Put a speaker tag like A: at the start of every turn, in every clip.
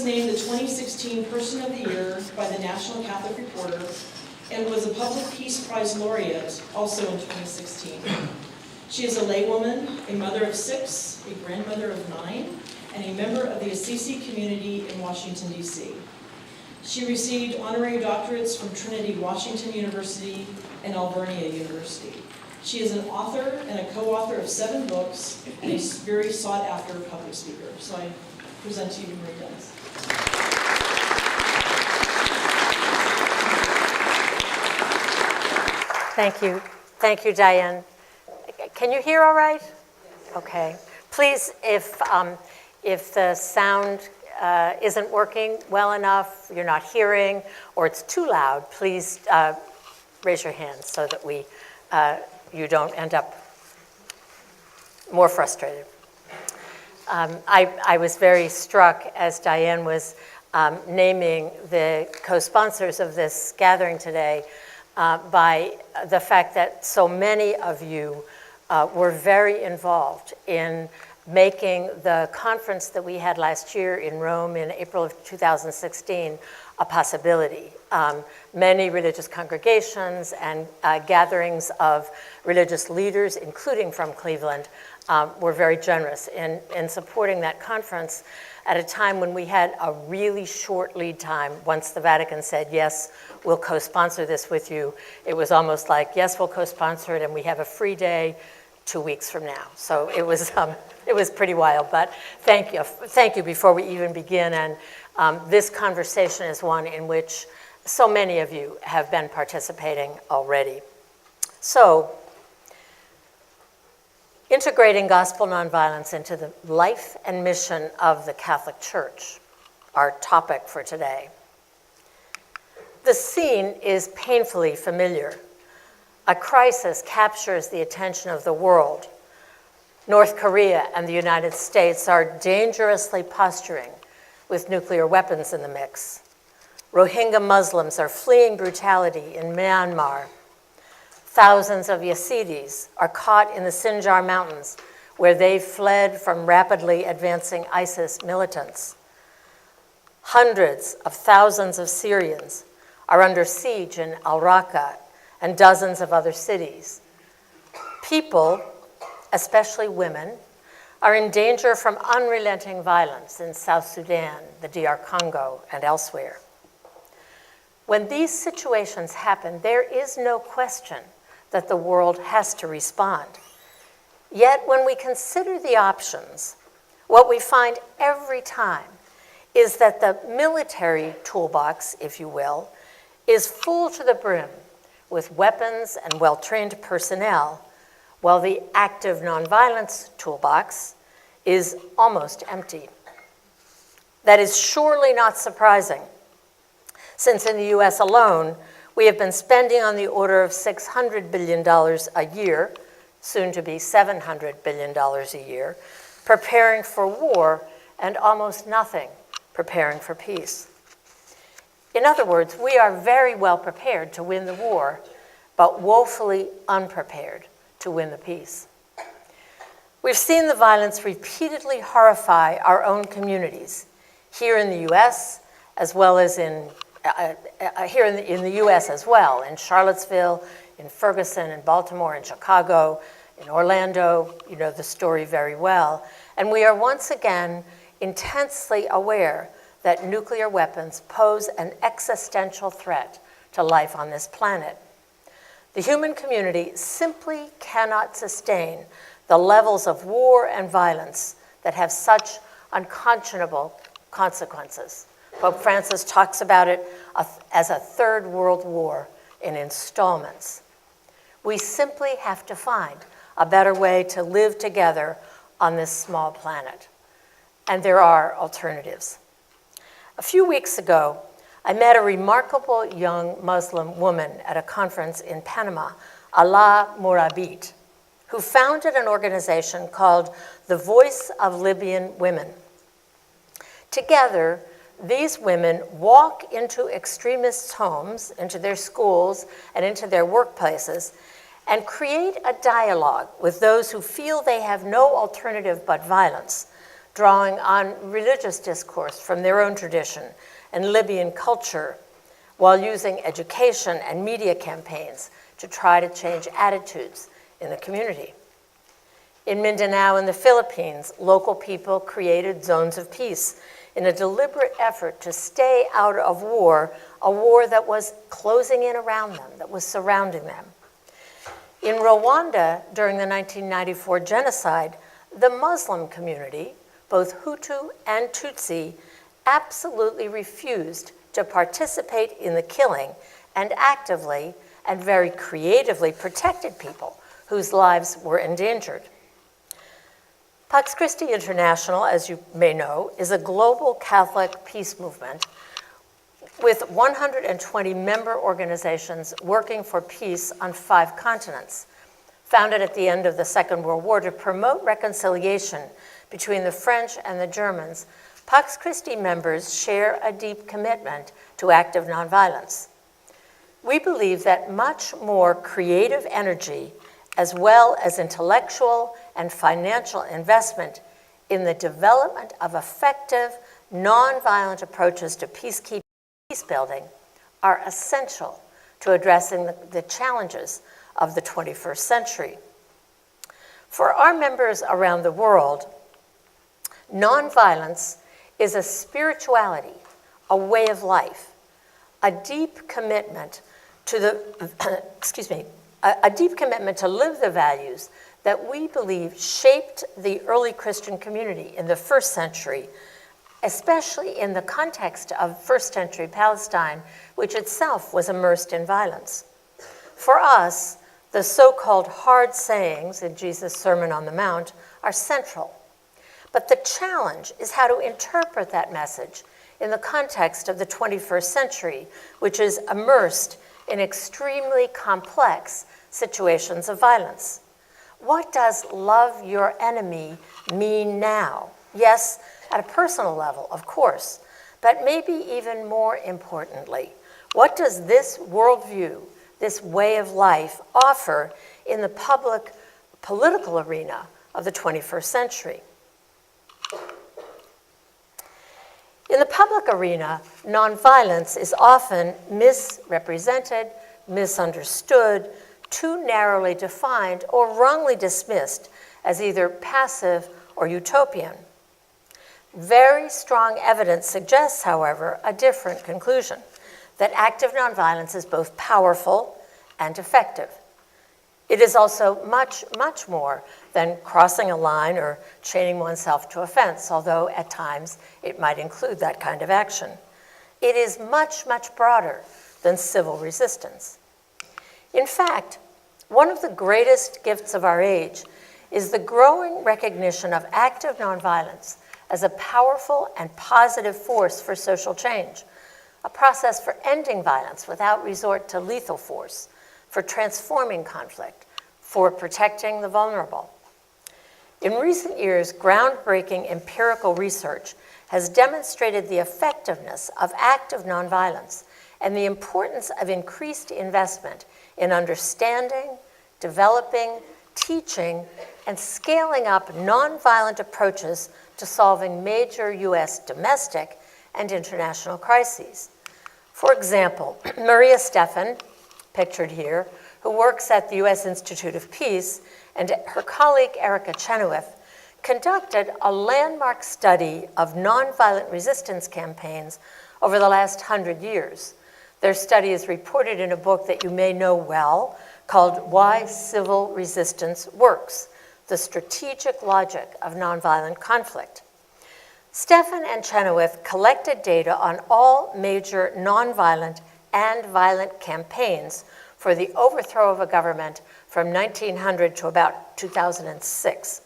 A: was named the 2016 Person of the Year by the National Catholic Reporter and was a Public Peace Prize laureate also in 2016. She is a laywoman, a mother of 6, a grandmother of 9, and a member of the Assisi community in Washington, D.C. She received honorary doctorates from Trinity Washington University and Alvernia University. She is an author and a co-author of 7 books and a very sought-after public speaker. So I present to you Marie Dennis.
B: Thank you, Diane. Can you hear all right? Okay. Please, if the sound isn't working well enough, you're not hearing, or it's too loud, please raise your hand so that you don't end up more frustrated. I was very struck as Diane was naming the co-sponsors of this gathering today by the fact that so many of you were very involved in making the conference that we had last year in Rome in April of 2016 a possibility. Many religious congregations and gatherings of religious leaders, including from Cleveland, were very generous in supporting that conference at a time when we had a really short lead time. Once the Vatican said, yes, we'll co-sponsor this with you, it was almost like, yes, we'll co-sponsor it, and we have a free day 2 weeks from now. So it was pretty wild, but thank you before we even begin. And this conversation is one in which so many of you have been participating already. So, integrating gospel nonviolence into the life and mission of the Catholic Church, our topic for today. The scene is painfully familiar. A crisis captures the attention of the world. North Korea and the United States are dangerously posturing with nuclear weapons in the mix. Rohingya Muslims are fleeing brutality in Myanmar. Thousands of Yazidis are caught in the Sinjar Mountains, where they fled from rapidly advancing ISIS militants. Hundreds of thousands of Syrians are under siege in Al-Raqqa and dozens of other cities. People, especially women, are in danger from unrelenting violence in South Sudan, the DR Congo, and elsewhere. When these situations happen, there is no question that the world has to respond. Yet when we consider the options, what we find every time is that the military toolbox, if you will, is full to the brim with weapons and well-trained personnel, while the active nonviolence toolbox is almost empty. That is surely not surprising, since in the US alone, we have been spending on the order of $600 billion a year, soon to be $700 billion a year, preparing for war, and almost nothing preparing for peace. In other words, we are very well prepared to win the war, but woefully unprepared to win the peace. We've seen the violence repeatedly horrify our own communities, here in the US, as well as in the US as well, in Charlottesville, in Ferguson, in Baltimore, in Chicago, in Orlando. You know the story very well. And we are once again intensely aware that nuclear weapons pose an existential threat to life on this planet. The human community simply cannot sustain the levels of war and violence that have such unconscionable consequences. Pope Francis talks about it as a third world war in installments. We simply have to find a better way to live together on this small planet. And there are alternatives. A few weeks ago, I met a remarkable young Muslim woman at a conference in Panama, Ala Mourabit, who founded an organization called The Voice of Libyan Women. Together, these women walk into extremists' homes, into their schools, and into their workplaces, and create a dialogue with those who feel they have no alternative but violence drawing on religious discourse from their own tradition and Libyan culture, while using education and media campaigns to try to change attitudes in the community. In Mindanao in the Philippines, local people created zones of peace in a deliberate effort to stay out of war, a war that was closing in around them, that was surrounding them. In Rwanda, during the 1994 genocide, the Muslim community, both Hutu and Tutsi, absolutely refused to participate in the killing and actively and very creatively protected people whose lives were endangered. Pax Christi International, as you may know, is a global Catholic peace movement with 120 member organizations working for peace on 5 continents. Founded at the end of the Second World War to promote reconciliation between the French and the Germans, Pax Christi members share a deep commitment to active nonviolence. We believe that much more creative energy, as well as intellectual and financial investment in the development of effective, nonviolent approaches to peacekeeping and peace building, are essential to addressing the challenges of the 21st century. For our members around the world, nonviolence is a spirituality, a way of life, a deep commitment to a deep commitment to live the values that we believe shaped the early Christian community in the first century, especially in the context of first century Palestine, which itself was immersed in violence. For us, the so-called hard sayings in Jesus' Sermon on the Mount are central. But the challenge is how to interpret that message in the context of the 21st century, which is immersed in extremely complex situations of violence. What does love your enemy mean now? Yes, at a personal level, of course, but maybe even more importantly, what does this worldview, this way of life, offer in the public political arena of the 21st century? In the public arena, nonviolence is often misrepresented, misunderstood, too narrowly defined, or wrongly dismissed as either passive or utopian. Very strong evidence suggests, however, a different conclusion, that active nonviolence is both powerful and effective. It is also much, much more than crossing a line or chaining oneself to a fence, although at times it might include that kind of action. It is much, much broader than civil resistance. In fact, one of the greatest gifts of our age is the growing recognition of active nonviolence as a powerful and positive force for social change, a process for ending violence without resort to lethal force, for transforming conflict, for protecting the vulnerable. In recent years, groundbreaking empirical research has demonstrated the effectiveness of active nonviolence and the importance of increased investment in understanding, developing, teaching, and scaling up nonviolent approaches to solving major U.S. domestic and international crises. For example, Maria Stephan, pictured here, who works at the U.S. Institute of Peace, and her colleague Erica Chenoweth conducted a landmark study of nonviolent resistance campaigns over the last 100 years. Their study is reported in a book that you may know well called Why Civil Resistance Works: The Strategic Logic of Nonviolent Conflict. Stephan and Chenoweth collected data on all major nonviolent and violent campaigns for the overthrow of a government from 1900 to about 2006.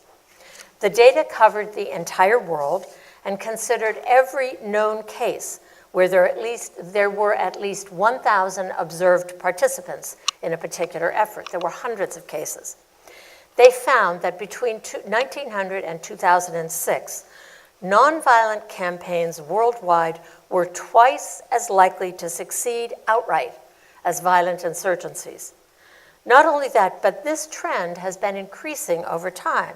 B: The data covered the entire world and considered every known case where there were at least 1,000 observed participants in a particular effort. There were hundreds of cases. They found that between 1900 and 2006, nonviolent campaigns worldwide were twice as likely to succeed outright as violent insurgencies. Not only that, but this trend has been increasing over time.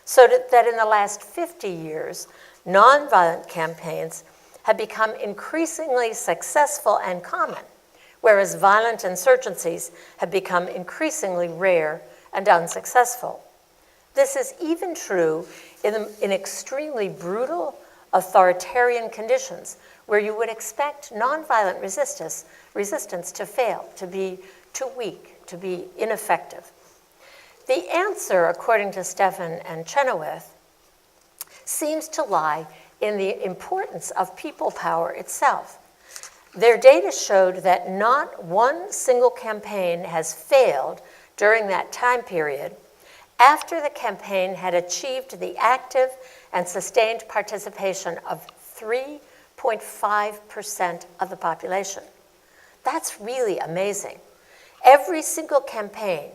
B: so that in the last 50 years, nonviolent campaigns have become increasingly successful and common, whereas violent insurgencies have become increasingly rare and unsuccessful. This is even true in extremely brutal, authoritarian conditions where you would expect nonviolent resistance to fail, to be too weak, to be ineffective. The answer, according to Stephan and Chenoweth, seems to lie in the importance of people power itself. Their data showed that not one single campaign has failed during that time period after the campaign had achieved the active and sustained participation of 3.5% of the population. That's really amazing. Every single campaign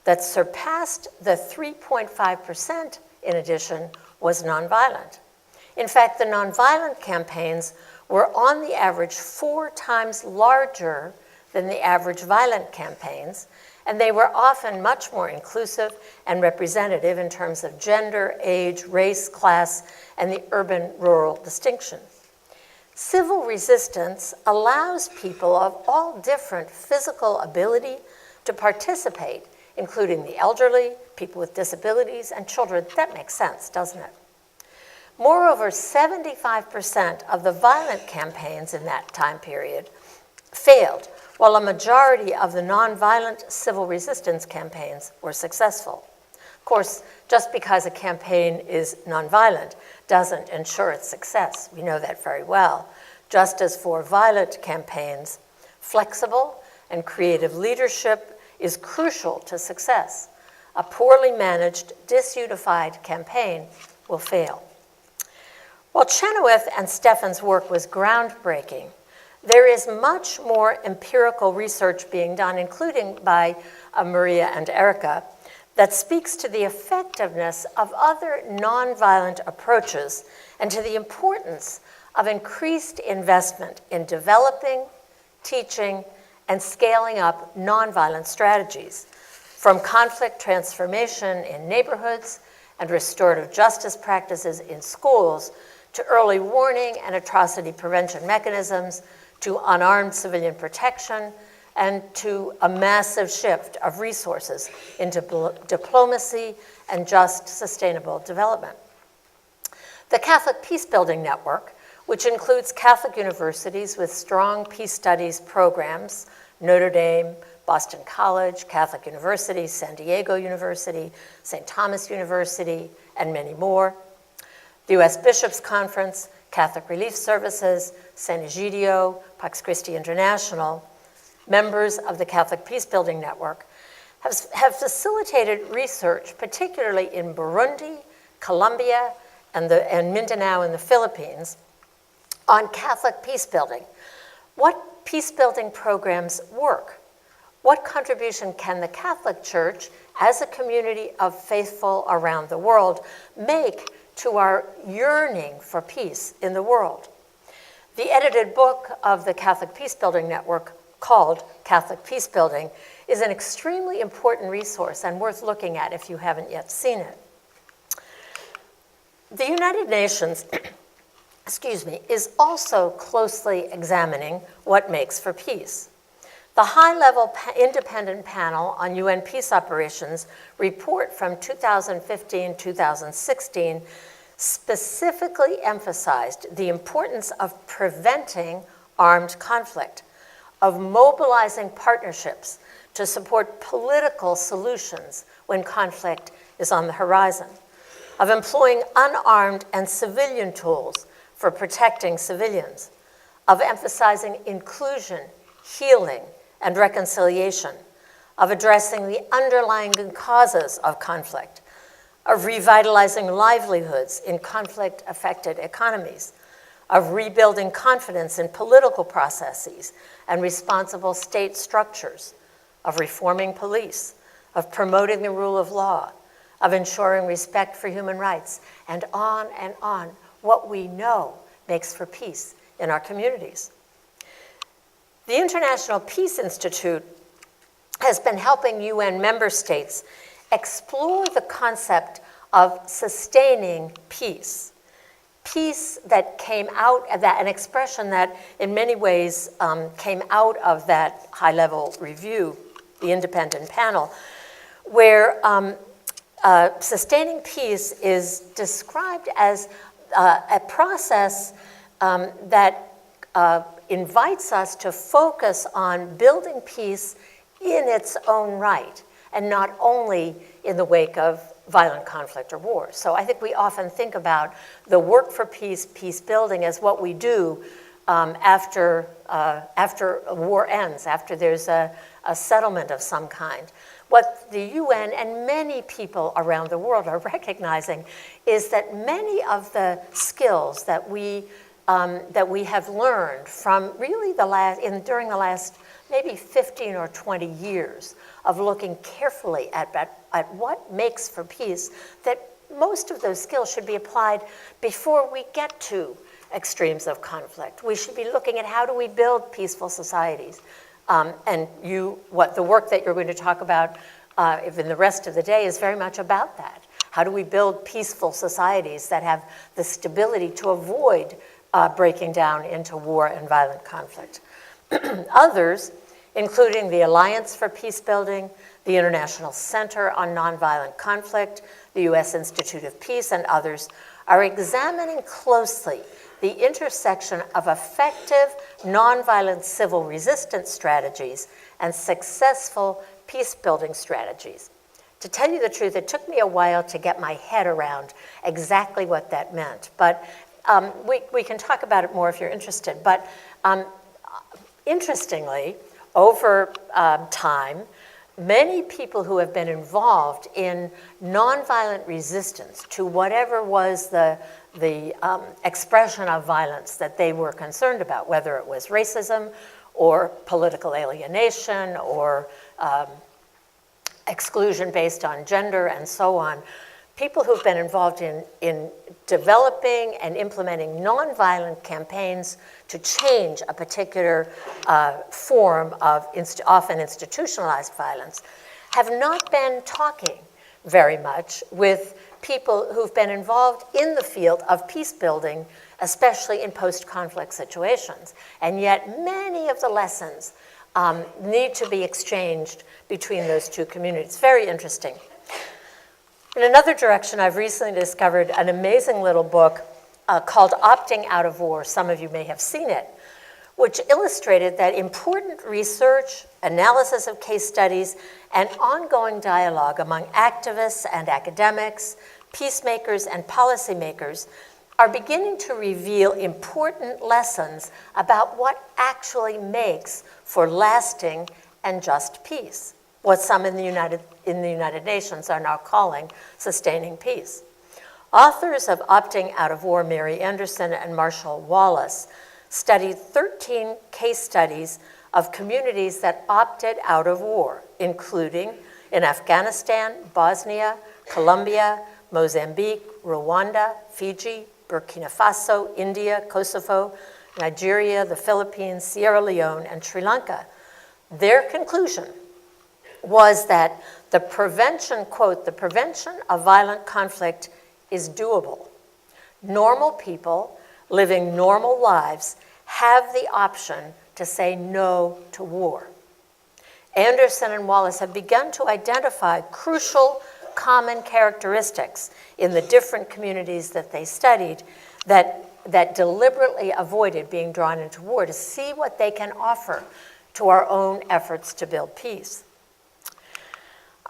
B: that surpassed the 3.5%, in addition, was nonviolent. In fact, the nonviolent campaigns were on the average 4 times larger than the average violent campaigns, and they were often much more inclusive and representative in terms of gender, age, race, class, and the urban-rural distinction. Civil resistance allows people of all different physical ability to participate, including the elderly, people with disabilities, and children. That makes sense, doesn't it? Moreover, 75% of the violent campaigns in that time period failed, while a majority of the nonviolent civil resistance campaigns were successful. Of course, just because a campaign is nonviolent doesn't ensure its success. We know that very well. Just as for violent campaigns, flexible and creative leadership is crucial to success. A poorly managed, disunified campaign will fail. While Chenoweth and Stephan's work was groundbreaking, there is much more empirical research being done, including by Maria and Erica, that speaks to the effectiveness of other nonviolent approaches and to the importance of increased investment in developing, teaching, and scaling up nonviolent strategies, from conflict transformation in neighborhoods and restorative justice practices in schools to early warning and atrocity prevention mechanisms, to unarmed civilian protection, and to a massive shift of resources into diplomacy and just, sustainable development. The Catholic Peacebuilding Network, which includes Catholic universities with strong peace studies programs, Notre Dame, Boston College, Catholic University, San Diego University, St. Thomas University, and many more, the U.S. Bishops' Conference, Catholic Relief Services, San Egidio, Pax Christi International, members of the Catholic Peacebuilding Network, have facilitated research, particularly in Burundi, Colombia, and Mindanao in the Philippines, on Catholic peacebuilding. What peacebuilding programs work? What contribution can the Catholic Church, as a community of faithful around the world, make to our yearning for peace in the world? The edited book of the Catholic Peacebuilding Network, called Catholic Peacebuilding, is an extremely important resource and worth looking at if you haven't yet seen it. The United Nations is also closely examining what makes for peace. The high-level independent panel on UN peace operations report from 2015-2016 specifically emphasized the importance of preventing armed conflict, of mobilizing partnerships to support political solutions when conflict is on the horizon, of employing unarmed and civilian tools for protecting civilians, of emphasizing inclusion, healing, and reconciliation, of addressing the underlying causes of conflict, of revitalizing livelihoods in conflict-affected economies, of rebuilding confidence in political processes and responsible state structures, of reforming police, of promoting the rule of law, of ensuring respect for human rights, and on, what we know makes for peace in our communities. The International Peace Institute has been helping UN member states explore the concept of sustaining peace. Peace that came out of that, an expression that in many ways came out of that high-level review, the independent panel, where sustaining peace is described as a process that invites us to focus on building peace in its own right, and not only in the wake of violent conflict or war. So I think we often think about the work for peace, peace building, as what we do after a war ends, after there's a settlement of some kind. What the UN and many people around the world are recognizing is that many of the skills that we have learned from really during the last maybe 15 or 20 years of looking carefully at what makes for peace, that most of those skills should be applied before we get to extremes of conflict. We should be looking at how do we build peaceful societies. And the work that you're going to talk about in the rest of the day is very much about that. How do we build peaceful societies that have the stability to avoid breaking down into war and violent conflict? Others, including the Alliance for Peace Building, the International Center on Nonviolent Conflict, the U.S. Institute of Peace, and others, are examining closely the intersection of effective nonviolent civil resistance strategies and successful peace-building strategies. To tell you the truth, it took me a while to get my head around exactly what that meant, but we can talk about it more if you're interested. But interestingly, over time, many people who have been involved in nonviolent resistance to whatever was the expression of violence that they were concerned about, whether it was racism or political alienation or exclusion based on gender and so on, people who've been involved in developing and implementing nonviolent campaigns to change a particular form of often institutionalized violence have not been talking very much with people who've been involved in the field of peace building, especially in post-conflict situations. And yet many of the lessons need to be exchanged between those two communities. Very interesting. In another direction, I've recently discovered an amazing little book called Opting Out of War. Some of you may have seen it, which illustrated that important research, analysis of case studies, and ongoing dialogue among activists and academics, peacemakers and policymakers are beginning to reveal important lessons about what actually makes for lasting and just peace, what some in the United Nations are now calling sustaining peace. Authors of Opting Out of War, Mary Anderson and Marshall Wallace, studied 13 case studies of communities that opted out of war, including in Afghanistan, Bosnia, Colombia, Mozambique, Rwanda, Fiji, Burkina Faso, India, Kosovo, Nigeria, the Philippines, Sierra Leone, and Sri Lanka. Their conclusion was that the prevention, quote, the prevention of violent conflict is doable. Normal people living normal lives have the option to say no to war. Anderson and Wallace have begun to identify crucial common characteristics in the different communities that they studied that deliberately avoided being drawn into war, to see what they can offer to our own efforts to build peace.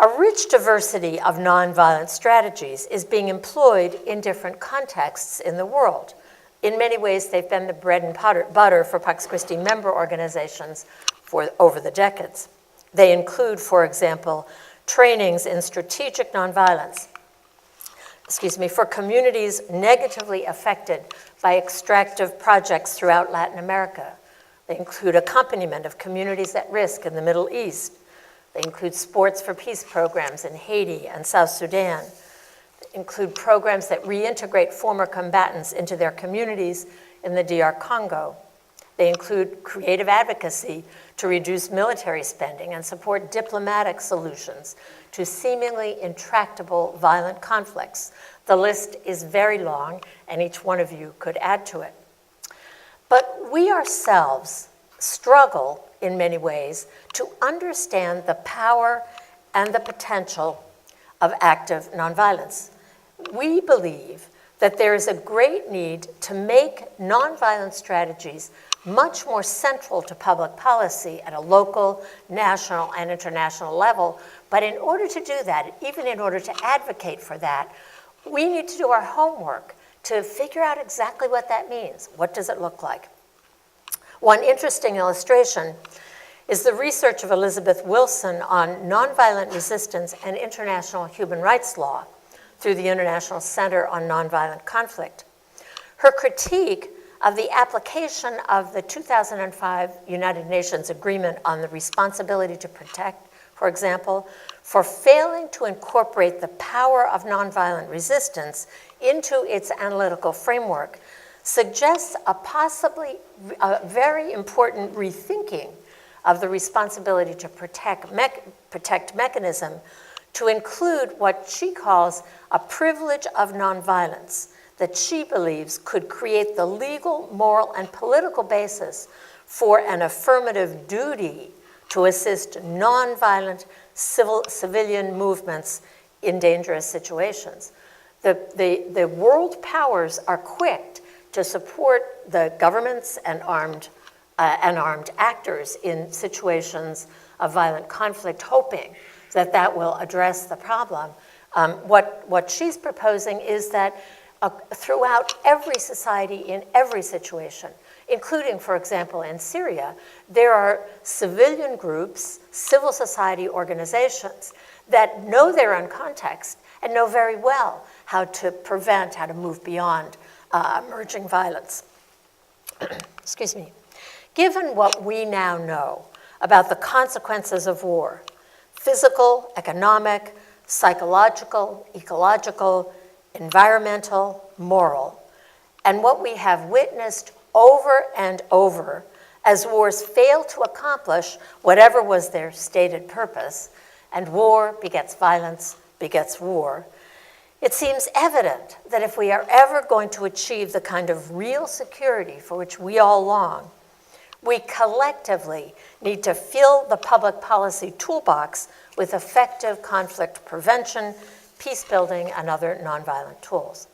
B: A rich diversity of nonviolent strategies is being employed in different contexts in the world. In many ways, they've been the bread and butter for Pax Christi member organizations over the decades. They include, for example, trainings in strategic nonviolence, for communities negatively affected by extractive projects throughout Latin America. They include accompaniment of communities at risk in the Middle East. They include sports for peace programs in Haiti and South Sudan. They include programs that reintegrate former combatants into their communities in the DR Congo. They include creative advocacy to reduce military spending and support diplomatic solutions to seemingly intractable violent conflicts. The list is very long, and each one of you could add to it. But we ourselves struggle in many ways to understand the power and the potential of active nonviolence. We believe that there is a great need to make nonviolent strategies much more central to public policy at a local, national, and international level. But in order to do that, even in order to advocate for that, we need to do our homework to figure out exactly what that means. What does it look like? One interesting illustration is the research of Elizabeth Wilson on nonviolent resistance and international human rights law through the International Center on Nonviolent Conflict. Her critique of the application of the 2005 United Nations Agreement on the Responsibility to Protect, for example, for failing to incorporate the power of nonviolent resistance into its analytical framework, suggests a possibly very important rethinking of the responsibility to protect mechanism to include what she calls a privilege of nonviolence that she believes could create the legal, moral, and political basis for an affirmative duty to assist nonviolent civilian movements in dangerous situations. The world powers are quick to support the governments and armed actors in situations of violent conflict, hoping that that will address the problem. What she's proposing is that throughout every society, in every situation, including, for example, in Syria, there are civilian groups, civil society organizations that know their own context and know very well how to prevent, how to move beyond emerging violence. Excuse me. Given what we now know about the consequences of war, physical, economic, psychological, ecological, environmental, moral, and what we have witnessed over and over as wars fail to accomplish whatever was their stated purpose, and war begets violence, begets war, it seems evident that if we are ever going to achieve the kind of real security for which we all long, we collectively need to fill the public policy toolbox with effective conflict prevention, peace building, and other nonviolent tools.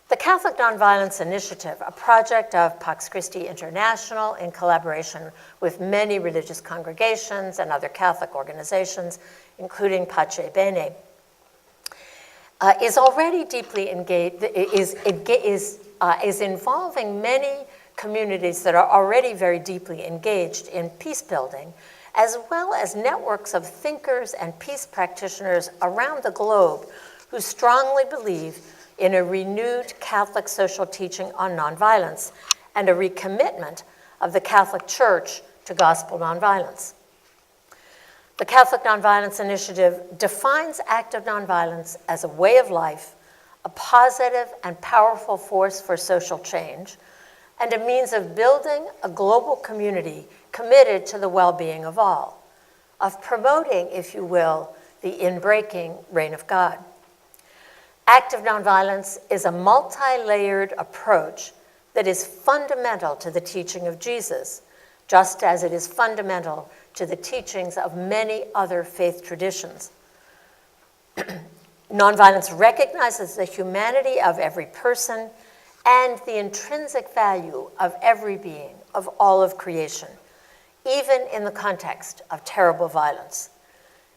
B: The Catholic Nonviolence Initiative, a project of Pax Christi International in collaboration with many religious congregations and other Catholic organizations, including Pace Bene, is already deeply engaged, is involving many communities that are already very deeply engaged in peace building, as well as networks of thinkers and peace practitioners around the globe who strongly believe in a renewed Catholic social teaching on nonviolence and a recommitment of the Catholic Church to gospel nonviolence. The Catholic Nonviolence Initiative defines active nonviolence as a way of life, a positive and powerful force for social change, and a means of building a global community committed to the well-being of all, of promoting, if you will, the inbreaking reign of God. Active nonviolence is a multi-layered approach that is fundamental to the teaching of Jesus, just as it is fundamental to the teachings of many other faith traditions. Nonviolence recognizes the humanity of every person and the intrinsic value of every being, of all of creation, even in the context of terrible violence.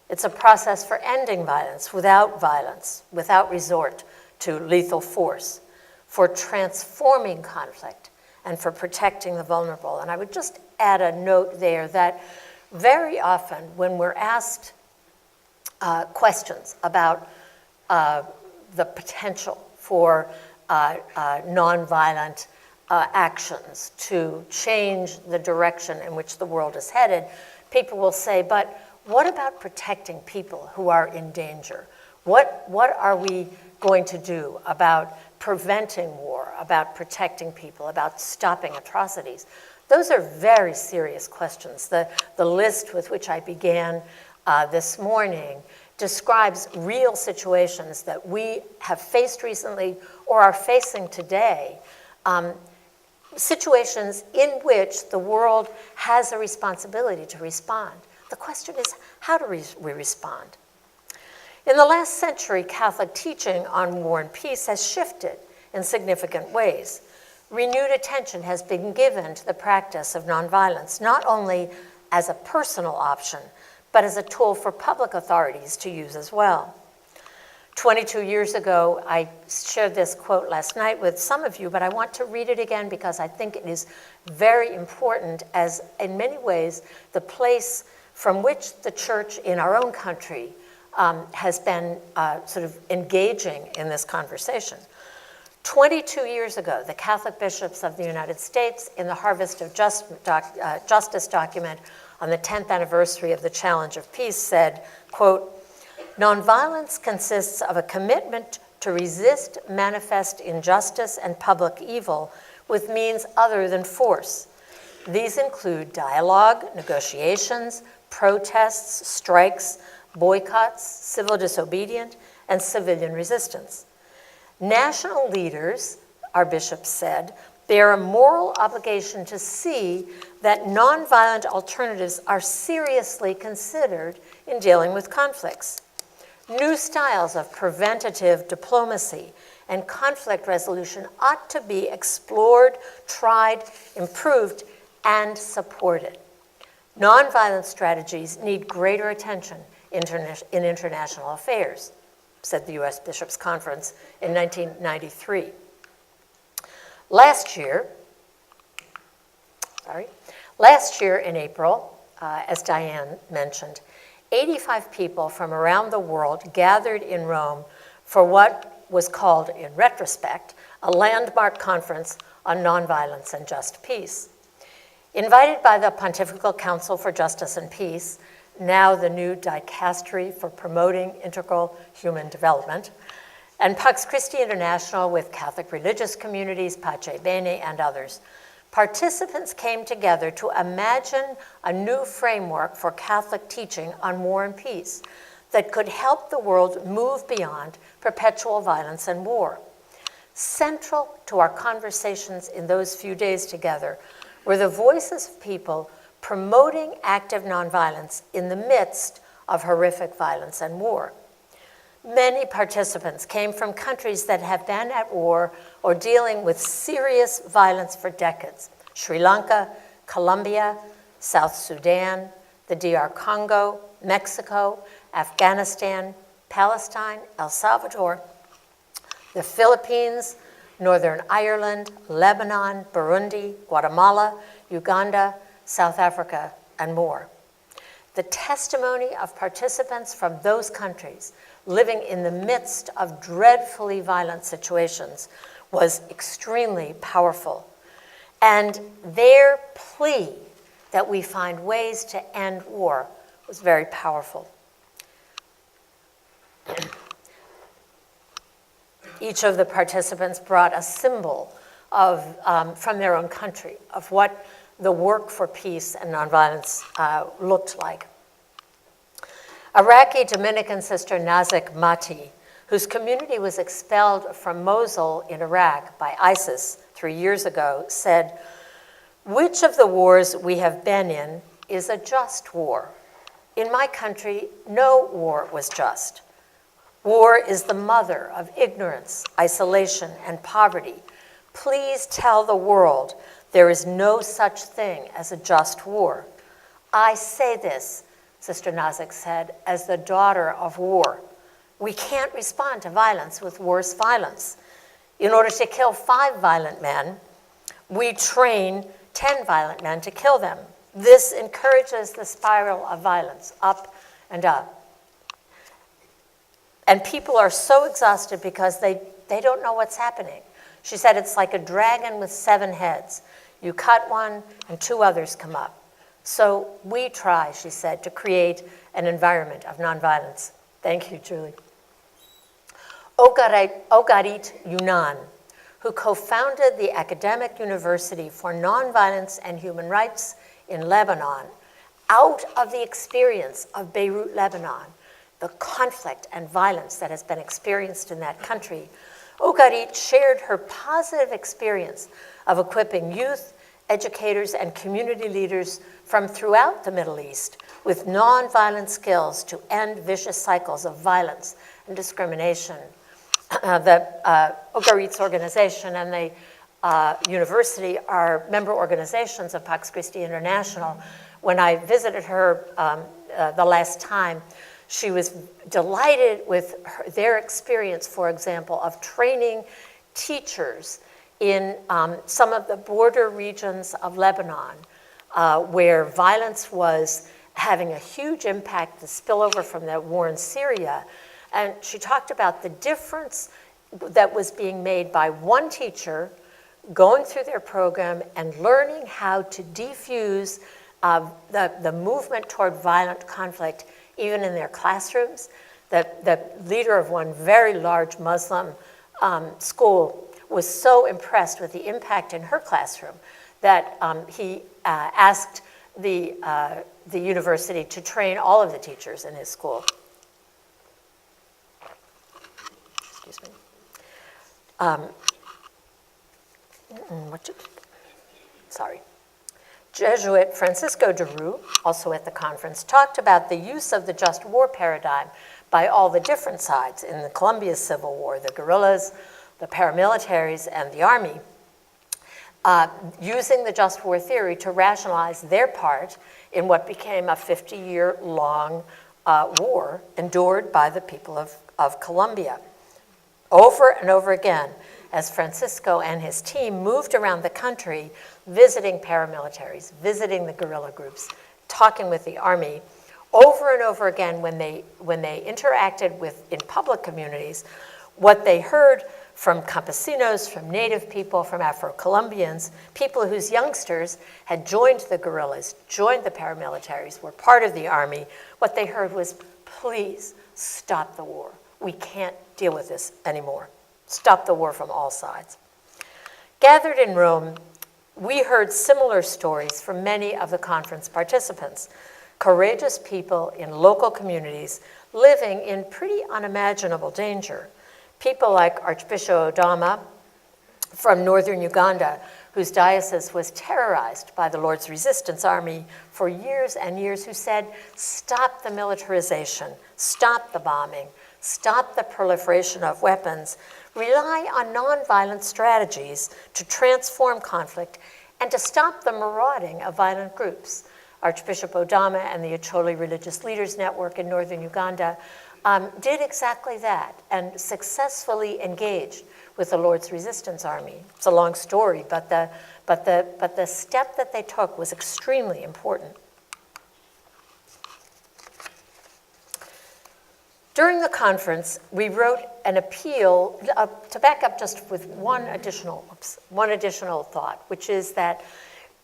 B: It's a process for ending violence, without resort to lethal force, for transforming conflict, and for protecting the vulnerable. And I would just add a note there that very often when we're asked questions about the potential for nonviolent actions to change the direction in which the world is headed, people will say, but what about protecting people who are in danger? What are we going to do about preventing war, about protecting people, about stopping atrocities? Those are very serious questions. The list with which I began this morning describes real situations that we have faced recently or are facing today, situations in which the world has a responsibility to respond. The question is, how do we respond? In the last century, Catholic teaching on war and peace has shifted in significant ways. Renewed attention has been given to the practice of nonviolence, not only as a personal option, but as a tool for public authorities to use as well. 22 years ago, I shared this quote last night with some of you, but I want to read it again because I think it is very important, as in many ways the place from which the church in our own country has been sort of engaging in this conversation. 22 years ago, the Catholic bishops of the United States, in the Harvest of Justice document on the 10th anniversary of the Challenge of Peace, said, quote, "Nonviolence consists of a commitment to resist manifest injustice and public evil with means other than force. These include dialogue, negotiations, protests, strikes, boycotts, civil disobedience, and civilian resistance. National leaders," our bishops said, "bear a moral obligation to see that nonviolent alternatives are seriously considered in dealing with conflicts. New styles of preventative diplomacy and conflict resolution ought to be explored, tried, improved, and supported. Nonviolent strategies need greater attention in international affairs," said the U.S. Bishops' Conference in 1993. Last year in April, as Diane mentioned, 85 people from around the world gathered in Rome for what was called, in retrospect, a landmark conference on nonviolence and just peace. Invited by the Pontifical Council for Justice and Peace, now the new dicastery for promoting integral human development, and Pax Christi International with Catholic religious communities, Pace Bene, and others, participants came together to imagine a new framework for Catholic teaching on war and peace that could help the world move beyond perpetual violence and war. Central to our conversations in those few days together were the voices of people promoting active nonviolence in the midst of horrific violence and war. Many participants came from countries that have been at war or dealing with serious violence for decades: Sri Lanka, Colombia, South Sudan, the DR Congo, Mexico, Afghanistan, Palestine, El Salvador, the Philippines, Northern Ireland, Lebanon, Burundi, Guatemala, Uganda, South Africa, and more. The testimony of participants from those countries living in the midst of dreadfully violent situations was extremely powerful. And their plea that we find ways to end war was very powerful. Each of the participants brought a symbol from their own country of what the work for peace and nonviolence looked like. Iraqi Dominican sister Nazik Mati, whose community was expelled from Mosul in Iraq by ISIS 3 years ago, said, "Which of the wars we have been in is a just war? In my country, no war was just. War is the mother of ignorance, isolation, and poverty. Please tell the world there is no such thing as a just war. I say this," Sister Nazik said, "as the daughter of war. We can't respond to violence with worse violence. In order to kill 5 violent men, we train 10 violent men to kill them. This encourages the spiral of violence, up and up. And people are so exhausted because they don't know what's happening." She said it's like a dragon with 7 heads. You cut one and 2 others come up. So we try, she said, to create an environment of nonviolence. Thank you, Julie. Ogarit Yunan, who co-founded the Academic University for Nonviolence and Human Rights in Lebanon, out of the experience of Beirut, Lebanon, the conflict and violence that has been experienced in that country, Ogarit shared her positive experience of equipping youth, educators, and community leaders from throughout the Middle East with nonviolent skills to end vicious cycles of violence and discrimination. Ogarit's organization and the university are member organizations of Pax Christi International. When I visited her the last time, she was delighted with their experience, for example, of training teachers in some of the border regions of Lebanon, where violence was having a huge impact, the spillover from the war in Syria. And she talked about the difference that was being made by one teacher going through their program and learning how to defuse the movement toward violent conflict, even in their classrooms. The leader of one very large Muslim school was so impressed with the impact in her classroom that he asked the university to train all of the teachers in his school. Excuse me. Sorry. Jesuit Francisco de Rue, also at the conference, talked about the use of the just war paradigm by all the different sides in the Colombia's civil war, the guerrillas, the paramilitaries, and the army, using the just war theory to rationalize their part in what became a 50-year-long war endured by the people of Colombia. Over and over again, as Francisco and his team moved around the country, visiting paramilitaries, visiting the guerrilla groups, talking with the army, over and over again when they interacted in public communities, what they heard from campesinos, from native people, from Afro-Colombians, people whose youngsters had joined the guerrillas, joined the paramilitaries, were part of the army, what they heard was, please stop the war. We can't deal with this anymore. Stop the war from all sides. Gathered in Rome, we heard similar stories from many of the conference participants, courageous people in local communities living in pretty unimaginable danger. People like Archbishop Odama from northern Uganda, whose diocese was terrorized by the Lord's Resistance Army for years and years, who said, stop the militarization, stop the bombing, stop the proliferation of weapons, rely on nonviolent strategies to transform conflict and to stop the marauding of violent groups. Archbishop Odama and the Acholi Religious Leaders Network in northern Uganda did exactly that and successfully engaged with the Lord's Resistance Army. It's a long story, but the step that they took was extremely important. During the conference, we wrote an appeal, to back up just with one additional thought, which is that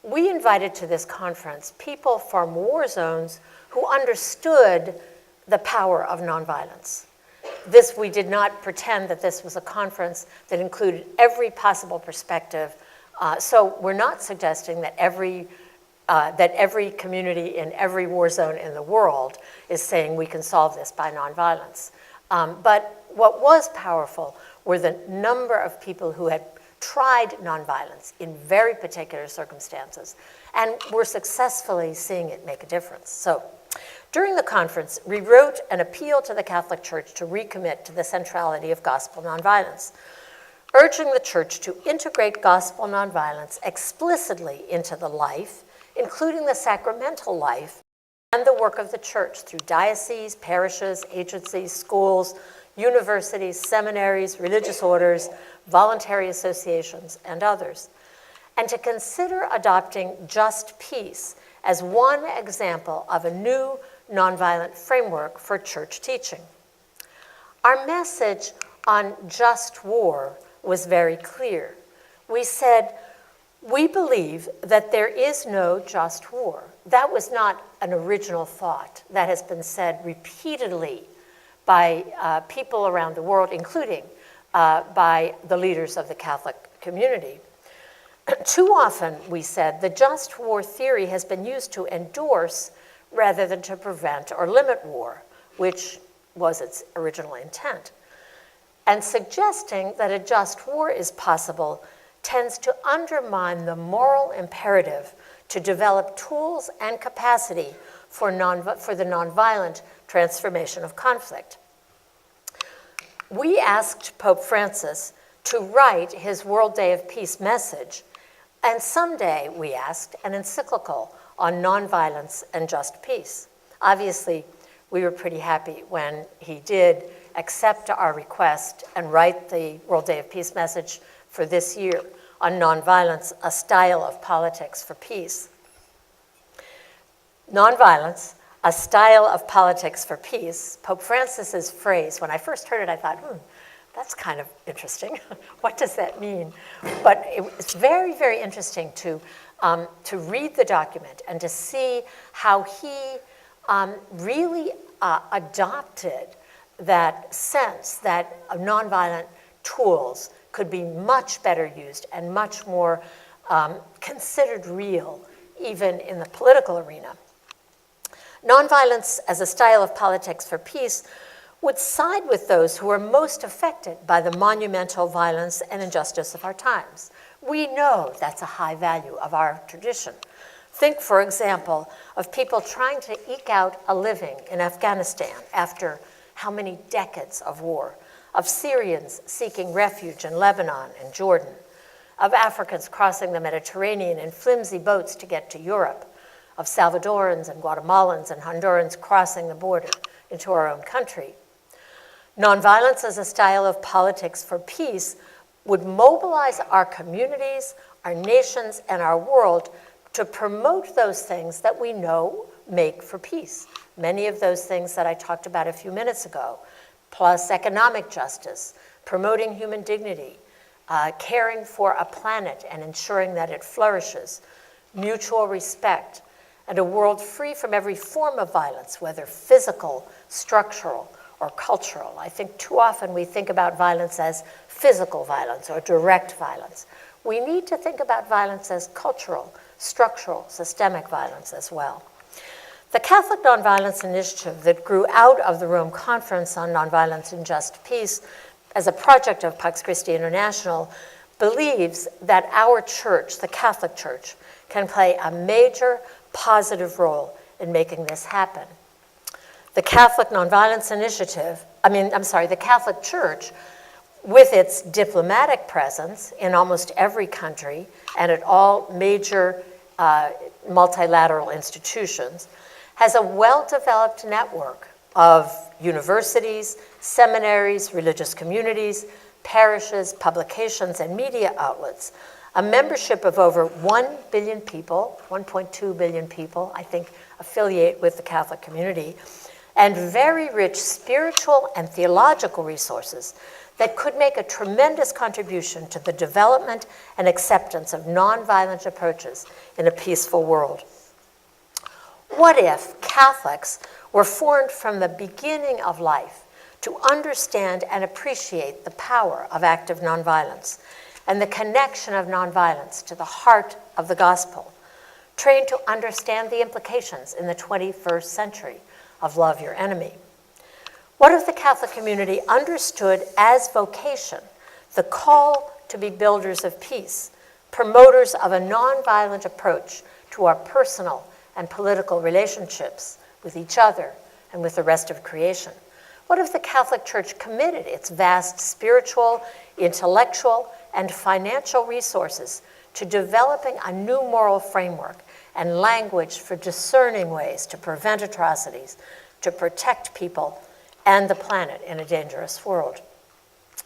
B: we invited to this conference people from war zones who understood the power of nonviolence. We did not pretend that this was a conference that included every possible perspective. So we're not suggesting that every community in every war zone in the world is saying we can solve this by nonviolence. But what was powerful were the number of people who had tried nonviolence in very particular circumstances and were successfully seeing it make a difference. So during the conference, we wrote an appeal to the Catholic Church to recommit to the centrality of gospel nonviolence, urging the Church to integrate gospel nonviolence explicitly into the life, including the sacramental life, and the work of the Church through dioceses, parishes, agencies, schools, universities, seminaries, religious orders, voluntary associations, and others, and to consider adopting just peace as one example of a new nonviolent framework for church teaching. Our message on just war was very clear. We said, we believe that there is no just war. That was not an original thought. That has been said repeatedly by people around the world, including by the leaders of the Catholic community. Too often, we said, the just war theory has been used to endorse rather than to prevent or limit war, which was its original intent. And suggesting that a just war is possible tends to undermine the moral imperative to develop tools and capacity for the nonviolent transformation of conflict. We asked Pope Francis to write his World Day of Peace message, and someday, we asked, an encyclical on nonviolence and just peace. Obviously, we were pretty happy when he did accept our request and write the World Day of Peace message for this year on nonviolence, a style of politics for peace. Nonviolence, a style of politics for peace, Pope Francis's phrase, when I first heard it, I thought, that's kind of interesting. What does that mean? But it's very, very interesting to read the document and to see how he really adopted that sense that nonviolent tools could be much better used and much more considered real, even in the political arena. Nonviolence as a style of politics for peace would side with those who are most affected by the monumental violence and injustice of our times. We know that's a high value of our tradition. Think, for example, of people trying to eke out a living in Afghanistan after how many decades of war, of Syrians seeking refuge in Lebanon and Jordan, of Africans crossing the Mediterranean in flimsy boats to get to Europe, of Salvadorans and Guatemalans and Hondurans crossing the border into our own country. Nonviolence as a style of politics for peace would mobilize our communities, our nations, and our world to promote those things that we know make for peace. Many of those things that I talked about a few minutes ago, plus economic justice, promoting human dignity, caring for a planet and ensuring that it flourishes, mutual respect, and a world free from every form of violence, whether physical, structural, or cultural. I think too often we think about violence as physical violence or direct violence. We need to think about violence as cultural, structural, systemic violence as well. The Catholic Nonviolence Initiative that grew out of the Rome Conference on Nonviolence and Just Peace as a project of Pax Christi International believes that our church, the Catholic Church, can play a major positive role in making this happen. The Catholic Nonviolence Initiative, the Catholic Church, with its diplomatic presence in almost every country and at all major multilateral institutions, has a well-developed network of universities, seminaries, religious communities, parishes, publications, and media outlets, a membership of over 1 billion people, 1.2 billion people, I think, affiliate with the Catholic community, and very rich spiritual and theological resources that could make a tremendous contribution to the development and acceptance of nonviolent approaches in a peaceful world. What if Catholics were formed from the beginning of life to understand and appreciate the power of active nonviolence and the connection of nonviolence to the heart of the gospel, trained to understand the implications in the 21st century of love your enemy? What if the Catholic community understood as vocation the call to be builders of peace, promoters of a nonviolent approach to our personal and political relationships with each other and with the rest of creation? What if the Catholic Church committed its vast spiritual, intellectual, and financial resources to developing a new moral framework and language for discerning ways to prevent atrocities, to protect people and the planet in a dangerous world?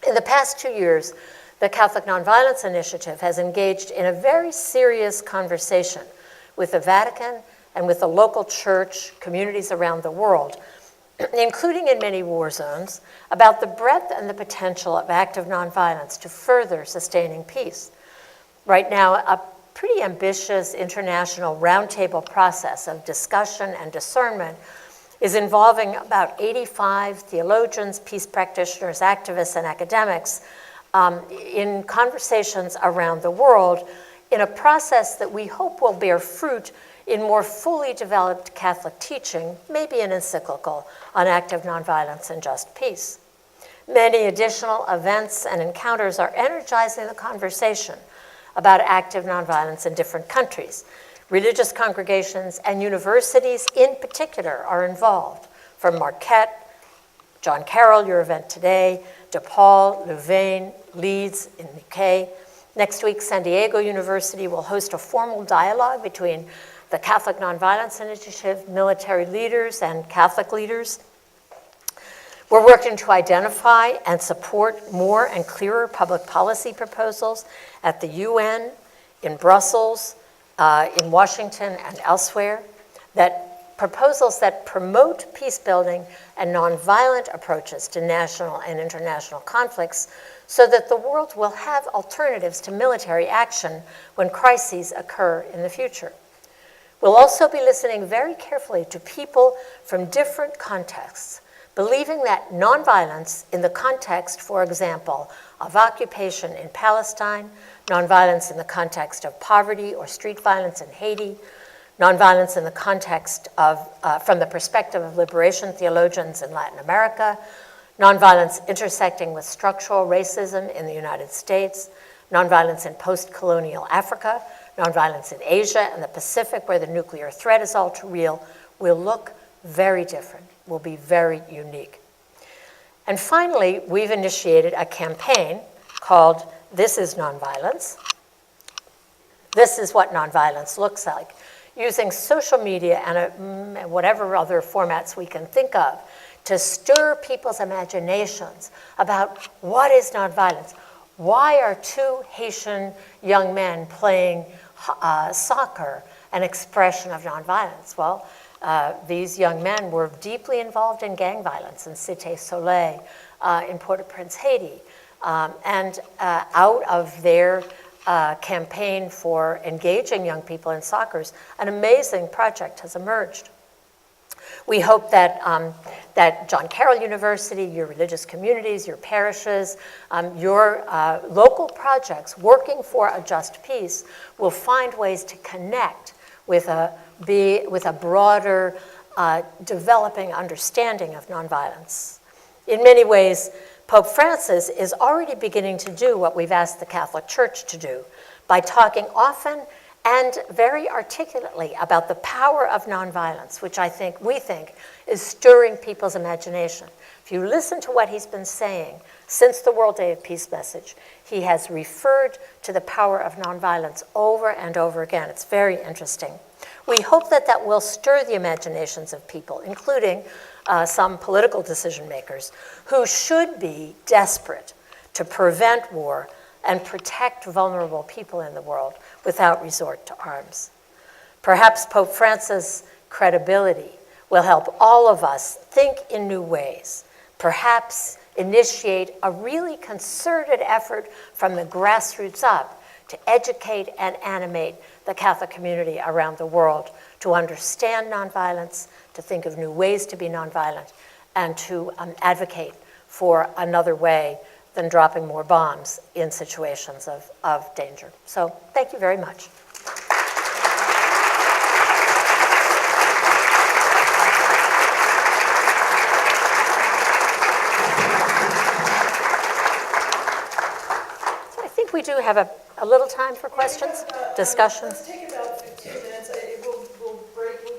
B: In the past 2 years, the Catholic Nonviolence Initiative has engaged in a very serious conversation with the Vatican and with the local church communities around the world, including in many war zones, about the breadth and the potential of active nonviolence to further sustaining peace. Right now, a pretty ambitious international roundtable process of discussion and discernment is involving about 85 theologians, peace practitioners, activists, and academics in conversations around the world in a process that we hope will bear fruit in more fully developed Catholic teaching, maybe an encyclical on active nonviolence and just peace. Many additional events and encounters are energizing the conversation about active nonviolence in different countries. Religious congregations and universities in particular are involved, from Marquette, John Carroll, your event today, DePaul, Louvain, Leeds in the UK. Next week, San Diego University will host a formal dialogue between the Catholic Nonviolence Initiative, military leaders, and Catholic leaders. We're working to identify and support more and clearer public policy proposals at the UN, in Brussels, in Washington, and elsewhere, proposals that promote peace building and nonviolent approaches to national and international conflicts so that the world will have alternatives to military action when crises occur in the future. We'll also be listening very carefully to people from different contexts, believing that nonviolence in the context, for example, of occupation in Palestine, nonviolence in the context of poverty or street violence in Haiti, nonviolence in the context of, from the perspective of liberation theologians in Latin America, nonviolence intersecting with structural racism in the United States, nonviolence in post-colonial Africa, nonviolence in Asia and the Pacific, where the nuclear threat is all too real, will look very different, will be very unique. And finally, we've initiated a campaign called This is Nonviolence. This is what nonviolence looks like, using social media and whatever other formats we can think of to stir people's imaginations about what is nonviolence. Why are two Haitian young men playing soccer an expression of nonviolence? Well, these young men were deeply involved in gang violence in Cité Soleil, in Port-au-Prince, Haiti. And out of their campaign for engaging young people in soccer, an amazing project has emerged. We hope that, that John Carroll University, your religious communities, your parishes, your local projects working for a just peace will find ways to connect with a broader developing understanding of nonviolence. In many ways, Pope Francis is already beginning to do what we've asked the Catholic Church to do by talking often and very articulately about the power of nonviolence, which we think is stirring people's imagination. If you listen to what he's been saying since the World Day of Peace message, he has referred to the power of nonviolence over and over again. It's very interesting. We hope that that will stir the imaginations of people, including some political decision makers, who should be desperate to prevent war and protect vulnerable people in the world without resort to arms. Perhaps Pope Francis' credibility will help all of us think in new ways, perhaps initiate a really concerted effort from the grassroots up to educate and animate the Catholic community around the world to understand nonviolence, to think of new ways to be nonviolent, and to advocate for another way than dropping more bombs in situations of danger. So thank you very much. So I think we do have a little time for questions, discussions.
A: Let's take about 15 minutes. We'll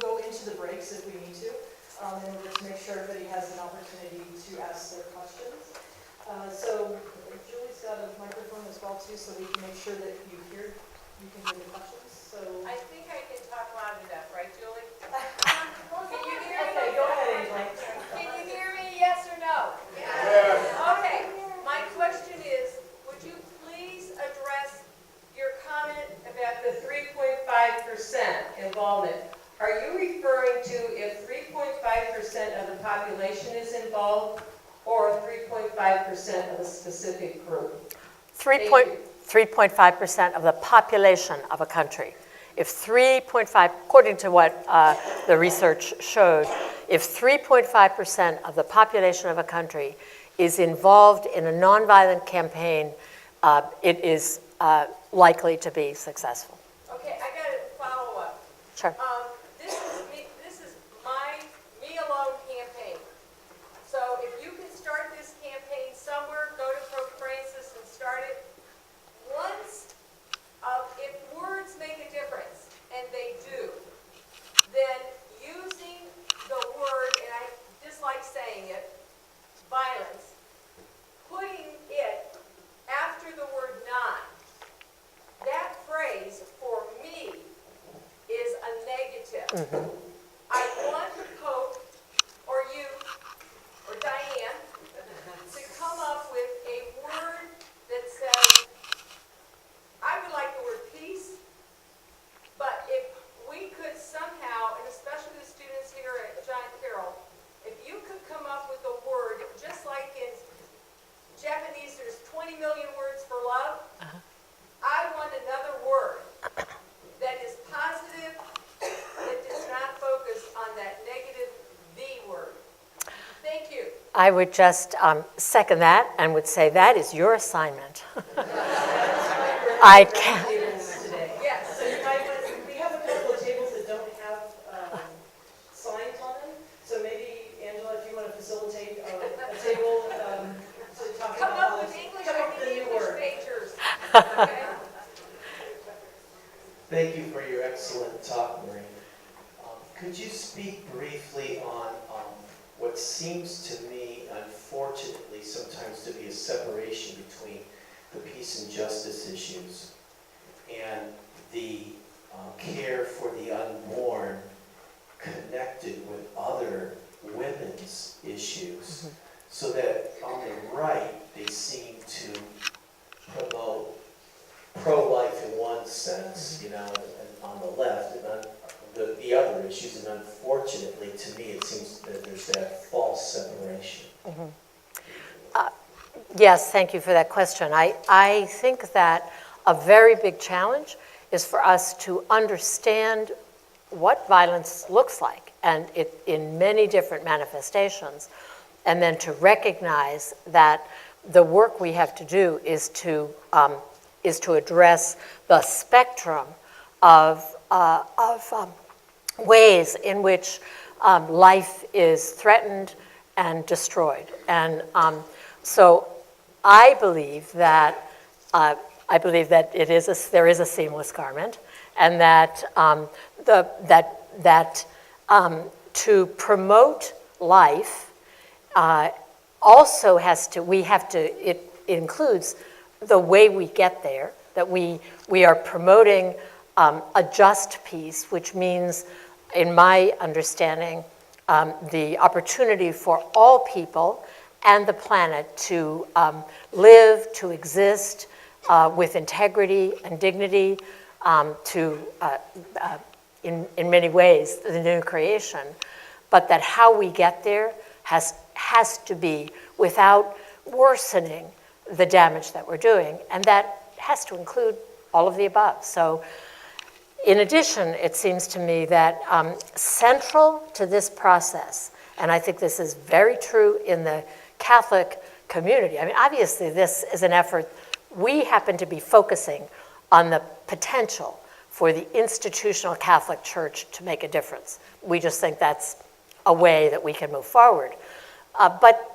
A: go into the breaks if we need to, in order to make sure everybody has an opportunity to ask their questions. So Julie's got a microphone as well too, so we can make sure that you can hear the questions. So
C: I think I can talk loud enough, right, Julie? Can you hear me?
A: okay, go ahead, Angela.
C: Can you hear me? Yes or no? Yes. Okay. My question is, would you please address your comment about the 3.5% involvement? Are you referring to if 3.5% of the population is involved, or 3.5% of a specific group?
B: 3.5% of the population of a country. If 3.5, according to what the research showed, if 3.5% of the population of a country is involved in a nonviolent campaign, it is likely to be successful.
C: Okay, I got a follow-up.
B: Sure.
C: This is my Me Alone campaign. So if you can start this campaign somewhere, go to Pope Francis and start it. If words make a difference, and they do, then using the word, and I dislike saying it, violence, putting it after the word not, that phrase for me is a negative. I want the Pope, or you, or Diane, to come up with a word that says, I would like the word peace, but if we could somehow, and especially the students here at John Carroll, if you could come up with a word, just like in Japanese there's 20 million words for love, I want another word that is positive, that does not focus on that negative the word. Thank you.
B: I would just second that and would say that is your assignment. I can't.
C: Yes.
A: So we have a couple of tables that don't have signs on them, so maybe, Angela, if you want to facilitate a table to talk
C: Come
A: about
C: up with English,
A: come
C: I
A: up with a
C: need
A: new
C: English
A: word.
C: majors. Okay?
D: Thank you for your excellent talk, Maureen. Could you speak briefly on what seems to me, unfortunately, sometimes to be a separation between the peace and justice issues and the care for the unborn connected with other women's issues, so that on the right they seem to promote pro-life in one sense, and on the left, and on the other issues, and unfortunately, to me, it seems that there's that false separation.
B: Yes, thank you for that question. I think that a very big challenge is for us to understand what violence looks like, and it in many different manifestations, and then to recognize that the work we have to do is to address the spectrum of ways in which life is threatened and destroyed. And so I believe that there is a seamless garment, and that to promote life also it includes the way we get there, that we are promoting a just peace, which means, in my understanding, the opportunity for all people and the planet to live, to exist with integrity and dignity, in many ways, the new creation, but that how we get there has to be without worsening the damage that we're doing, and that has to include all of the above. So, in addition, it seems to me that central to this process, and I think this is very true in the Catholic community. I mean, obviously, this is an effort. We happen to be focusing on the potential for the institutional Catholic Church to make a difference. We just think that's a way that we can move forward. But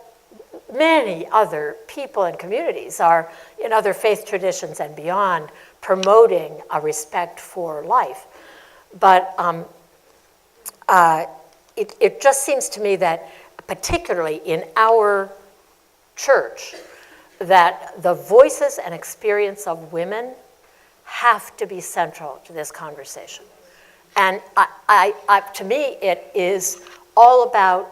B: many other people and communities are, in other faith traditions and beyond, promoting a respect for life. But it just seems to me that, particularly in our church, that the voices and experience of women have to be central to this conversation. And to me, it is all about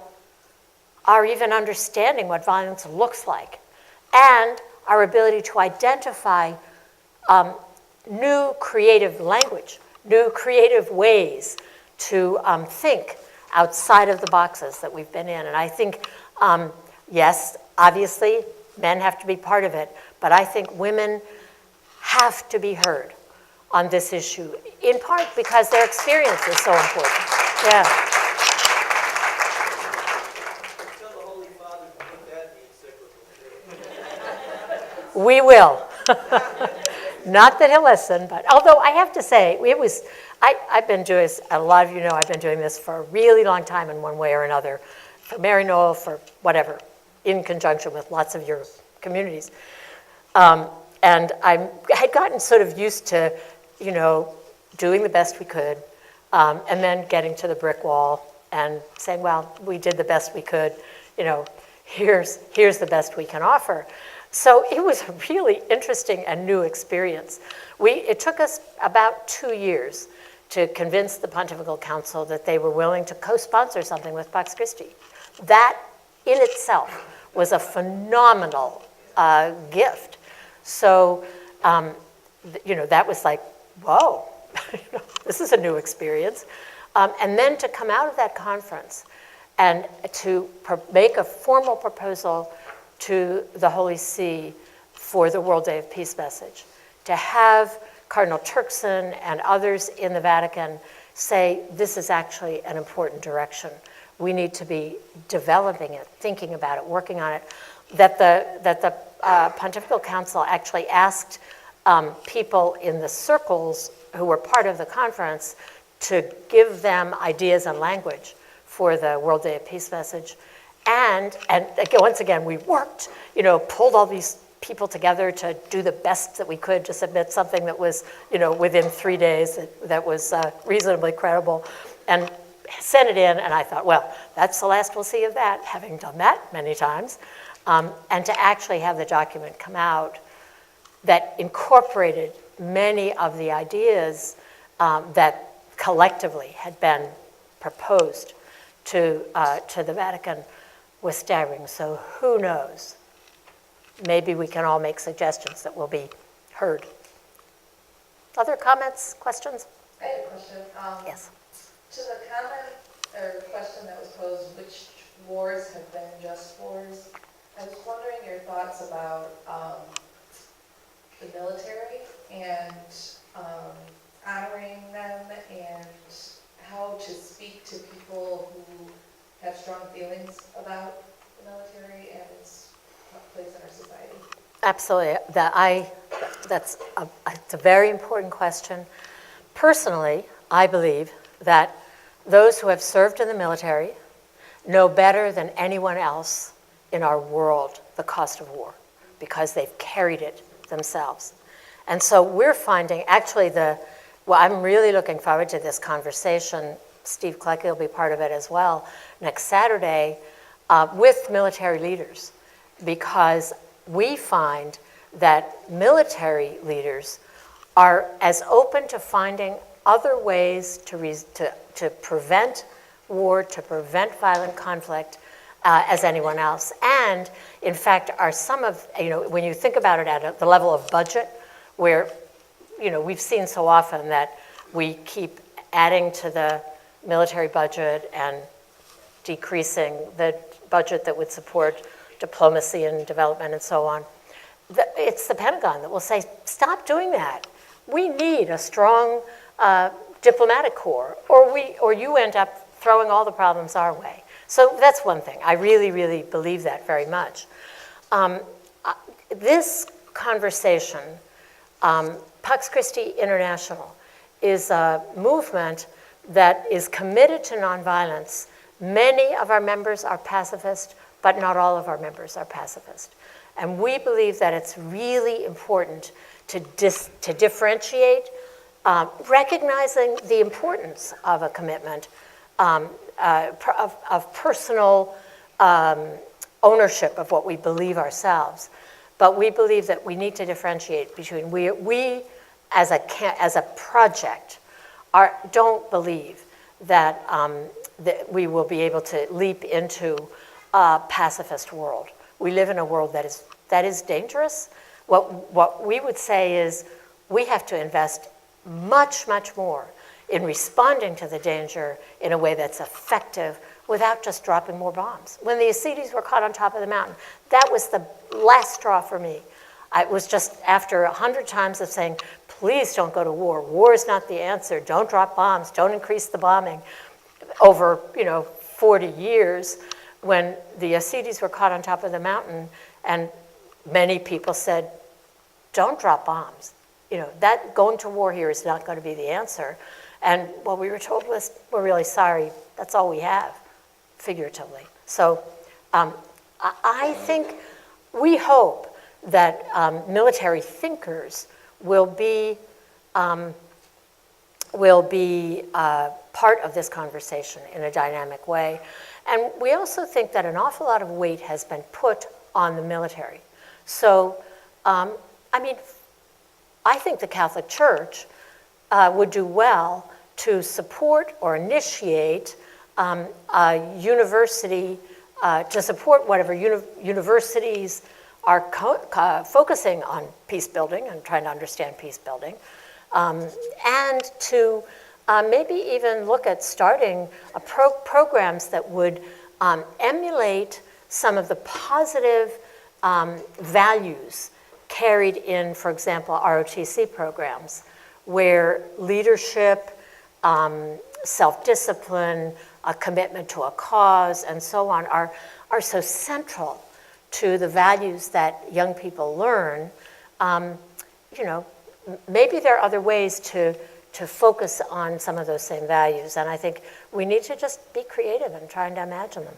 B: our even understanding what violence looks like, and our ability to identify new creative language, new creative ways to think outside of the boxes that we've been in. And I think, yes, obviously, men have to be part of it, but I think women have to be heard on this issue, in part because their experience is so important. Yeah. We will. Not that he'll listen, but although I have to say, I've been doing this, a lot of you know I've been doing this for a really long time in one way or another, for Mary Noel, for whatever, in conjunction with lots of your communities. And I had gotten sort of used to, doing the best we could, and then getting to the brick wall and saying, well, we did the best we could, here's the best we can offer. So it was a really interesting and new experience. It took us about 2 years to convince the Pontifical Council that they were willing to co-sponsor something with Pax Christi. That in itself was a phenomenal gift. So, that was like, whoa, this is a new experience. And then to come out of that conference and to make a formal proposal to the Holy See for the World Day of Peace message, to have Cardinal Turkson and others in the Vatican say, this is actually an important direction. We need to be developing it, thinking about it, working on it. That the Pontifical Council actually asked people in the circles who were part of the conference to give them ideas and language for the World Day of Peace message. And again, once again, we worked, pulled all these people together to do the best that we could to submit something that was, within 3 days, that was reasonably credible, and sent it in. And I thought, well, that's the last we'll see of that, having done that many times. And to actually have the document come out that incorporated many of the ideas that collectively had been proposed to the Vatican was staggering. So who knows? Maybe we can all make suggestions that will be heard. Other comments, questions?
E: I had a question.
B: Yes.
E: To the comment or question that was posed, which wars have been just wars, I was wondering your thoughts about the military and honoring them and how to speak to people who have strong feelings about the military and its place in our society.
B: Absolutely. It's a very important question. Personally, I believe that those who have served in the military know better than anyone else in our world the cost of war, because they've carried it themselves. And so we're finding, actually, I'm really looking forward to this conversation. Steve Klecki will be part of it as well next Saturday with military leaders, because we find that military leaders are as open to finding other ways to prevent war, to prevent violent conflict as anyone else. And in fact, are some of, when you think about it at the level of budget, where, we've seen so often that we keep adding to the military budget and decreasing the budget that would support diplomacy and development and so on. It's the Pentagon that will say, stop doing that. We need a strong diplomatic corps, or you end up throwing all the problems our way. So that's one thing. I really, really believe that very much. This conversation, Pax Christi International, is a movement that is committed to nonviolence. Many of our members are pacifist, but not all of our members are pacifist. And we believe that it's really important to differentiate, recognizing the importance of a commitment, of personal ownership of what we believe ourselves. But we believe that we need to differentiate between we as a project don't believe that we will be able to leap into a pacifist world. We live in a world that is dangerous. What we would say is we have to invest much, much more in responding to the danger in a way that's effective without just dropping more bombs. When the Yazidis were caught on top of the mountain, that was the last straw for me. It was just after 100 times of saying, please don't go to war. War is not the answer. Don't drop bombs. Don't increase the bombing. Over 40 years, when the Yazidis were caught on top of the mountain, and many people said, don't drop bombs. That going to war here is not going to be the answer. And what we were told was, we're really sorry, that's all we have, figuratively. So I think, we hope that military thinkers will be part of this conversation in a dynamic way. And we also think that an awful lot of weight has been put on the military. So, I think the Catholic Church would do well to support or initiate a university, to support whatever universities are focusing on peace building and trying to understand peace building, and to maybe even look at starting programs that would emulate some of the positive values carried in, for example, ROTC programs, where leadership, self-discipline, a commitment to a cause, and so on are so central to the values that young people learn. Maybe there are other ways to focus on some of those same values, and I think we need to just be creative and try to imagine them.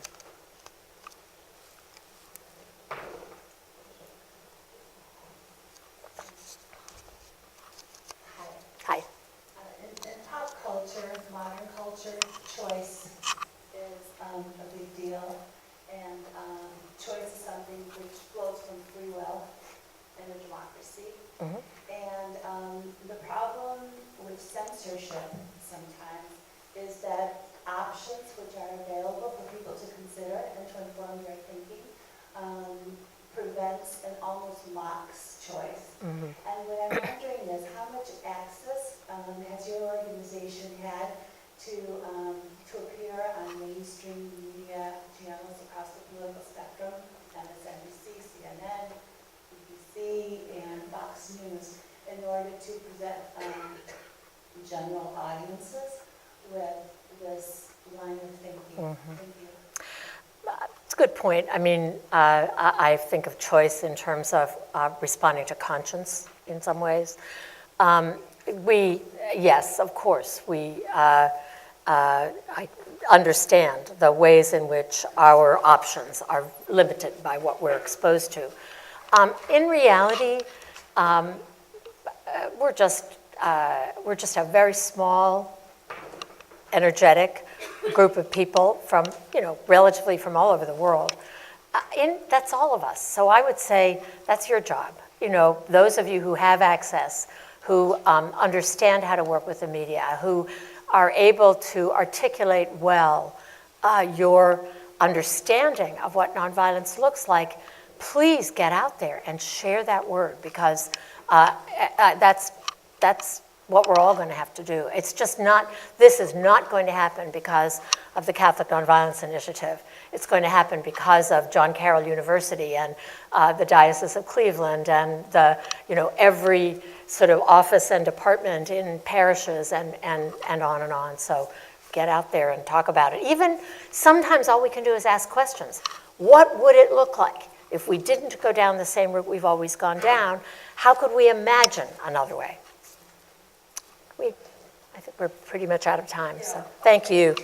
B: Hi.
F: In pop culture, modern culture, choice is a big deal, and choice is something which flows from free will in a democracy.
B: Mhm.
F: And the problem with censorship sometimes is that options which are available for people to consider and to inform their thinking prevents and almost mocks choice.
B: Mhm.
F: And what I'm wondering is, how much access has your organization had to appear on mainstream media channels across the political spectrum, MSNBC, CNN, BBC, and Fox News, in order to present general audiences with this line of thinking?
B: Mhm.
F: Thank you.
B: It's a good point. I think of choice in terms of responding to conscience in some ways. Yes, of course, I understand the ways in which our options are limited by what we're exposed to. In reality, we're just a very small, energetic group of people from, relatively from all over the world. That's all of us. So I would say that's your job. Those of you who have access, who understand how to work with the media, who are able to articulate well your understanding of what nonviolence looks like, please get out there and share that word, because that's what we're all going to have to do. This is not going to happen because of the Catholic Nonviolence Initiative. It's going to happen because of John Carroll University and the Diocese of Cleveland and every sort of office and department in parishes and on and on. So get out there and talk about it. Even sometimes all we can do is ask questions. What would it look like if we didn't go down the same route we've always gone down? How could we imagine another way? I think we're pretty much out of time, so thank you.